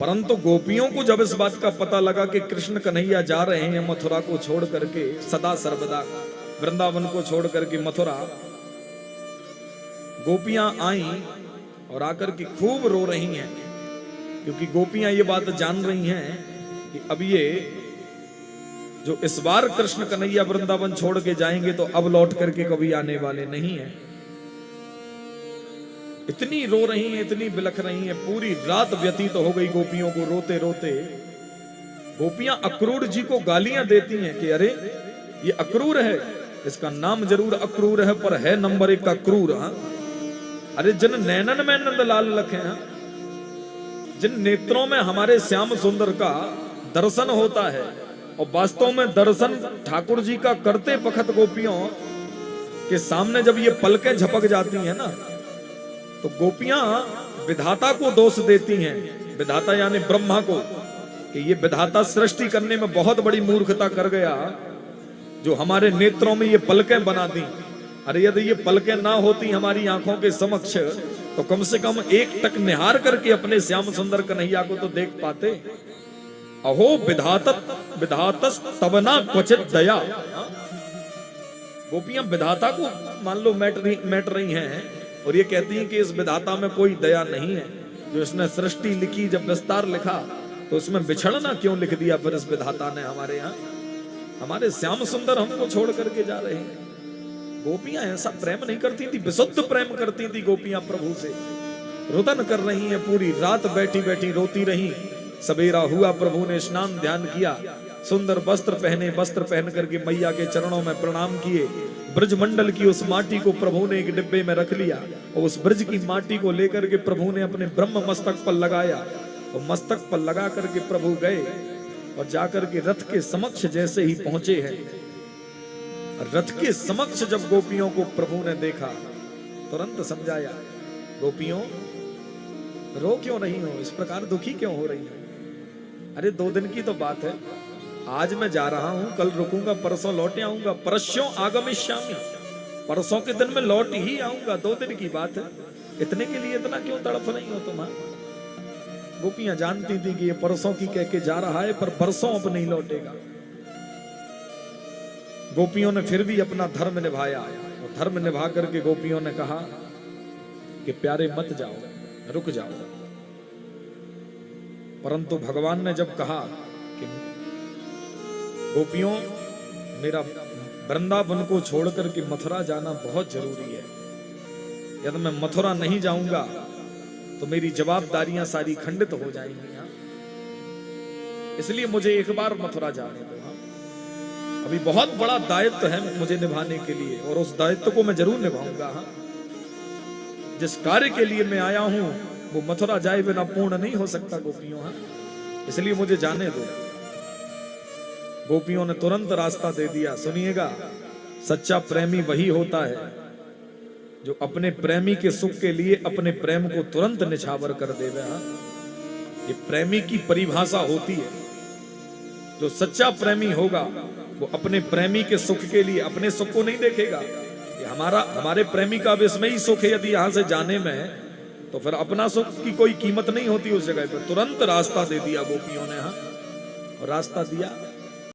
परंतु गोपियों को जब इस बात का पता लगा कि कृष्ण कन्हैया जा रहे हैं मथुरा को छोड़ करके, सदा सर्वदा वृंदावन को छोड़ करके मथुरा, गोपियां आई और आकर के खूब रो रही हैं, क्योंकि गोपियां ये बात जान रही हैं कि अब ये जो इस बार कृष्ण कन्हैया वृंदावन छोड़ के जाएंगे तो अब लौट करके कभी आने वाले नहीं हैं। इतनी रो रही हैं, इतनी बिलख रही हैं, पूरी रात व्यतीत हो गई गोपियों को रोते रोते। गोपियां अक्रूर जी को गालियां देती हैं कि अरे ये अक्रूर है, इसका नाम जरूर अक्रूर है पर है नंबर 1 का क्रूर। अरे जिन नैनन में नंदलाल लखे हैं, जिन नेत्रों में हमारे श्याम सुंदर का दर्शन होता है, और वास्तव में दर्शन ठाकुर जी का करते वक्त गोपियों के सामने जब ये पलकें झपक जाती हैं ना, तो गोपियां विधाता को दोष देती हैं, विधाता यानी ब्रह्मा को, कि ये विधाता सृष्टि करने में बहुत बड़ी मूर्खता कर गया जो हमारे नेत्रों में ये पलकें बना दी। अरे यदि ये पलकें ना होती हमारी आंखों के समक्ष तो कम से कम एक टक निहार करके अपने श्याम सुंदर कन्हैया को तो देख पाते। अहो विधातस तबना क्वचित दया। गोपियां विधाता को मान लो मैट रही हैं और ये कहती हैं कि इस विधाता में कोई दया नहीं है, जो इसने सृष्टि लिखी, जब विस्तार लिखा तो उसमें बिछड़ना क्यों लिख दिया फिर इस विधाता ने हमारे यहाँ, हमारे श्याम सुंदर हमको छोड़ करके जा रहे हैं। गोपियां ऐसा प्रेम नहीं करती थी, विशुद्ध प्रेम करती थी गोपियां प्रभु से। रुदन कर रही हैं, पूरी रात बैठी बैठी रोती रही। सवेरा हुआ, प्रभु ने स्नान ध्यान किया, सुंदर वस्त्र पहने, वस्त्र पहन करके मैया के चरणों में प्रणाम किए। ब्रजमंडल की उस माटी को प्रभु ने एक डिब्बे में रख लिया और उस ब्रज की माटी को लेकर के प्रभु ने अपने ब्रह्म मस्तक पर लगाया और मस्तक पर लगा करके प्रभु गए और जाकर के रथ के समक्ष जैसे ही पहुंचे हैं, रथ के समक्ष जब गोपियों को प्रभु ने देखा तुरंत समझाया, गोपियों रो क्यों रही हो, इस प्रकार दुखी क्यों हो रही हो? अरे 2 दिन की तो बात है, आज मैं जा रहा हूं, कल रुकूंगा, परसों लौट आऊंगा, परस्यों आगमिष्यामि, परसों के दिन में लौट ही आऊंगा, 2 दिन की बात है, इतने के लिए इतना क्यों तड़प नहीं हो तुम? गोपियां जानती थी कि ये परसों की कह के जा रहा है पर बरसों अब नहीं लौटेगा। गोपियों ने फिर भी अपना धर्म निभाया और धर्म निभा करके गोपियों ने कहा कि प्यारे मत जाओ, रुक जाओ। परंतु भगवान ने जब कहा कि गोपियों मेरा वृंदावन को छोड़ करके मथुरा जाना बहुत जरूरी है, यदि मैं मथुरा नहीं जाऊंगा तो मेरी जवाबदारियां सारी खंडित हो जाएंगी, इसलिए मुझे एक बार मथुरा जाने दो। अभी बहुत बड़ा दायित्व है मुझे निभाने के लिए और उस दायित्व को मैं जरूर निभाऊंगा। जिस कार्य के लिए मैं आया हूं वो मथुरा जाए बिना पूर्ण नहीं हो सकता गोपियों, इसलिए मुझे जाने दो। गोपियों ने तुरंत रास्ता दे दिया। सुनिएगा, सच्चा प्रेमी वही होता है जो अपने प्रेमी के सुख के लिए अपने प्रेम को तुरंत निछावर कर देगा। ये प्रेमी की परिभाषा होती है। जो सच्चा प्रेमी होगा वो अपने प्रेमी के सुख के लिए अपने सुख को नहीं देखेगा। ये हमारे प्रेमी का अब इसमें ही सुख है, यदि यहां से जाने में तो फिर अपना सुख की कोई कीमत नहीं होती उस जगह पर। तुरंत रास्ता दे दिया गोपियों ने, और रास्ता दिया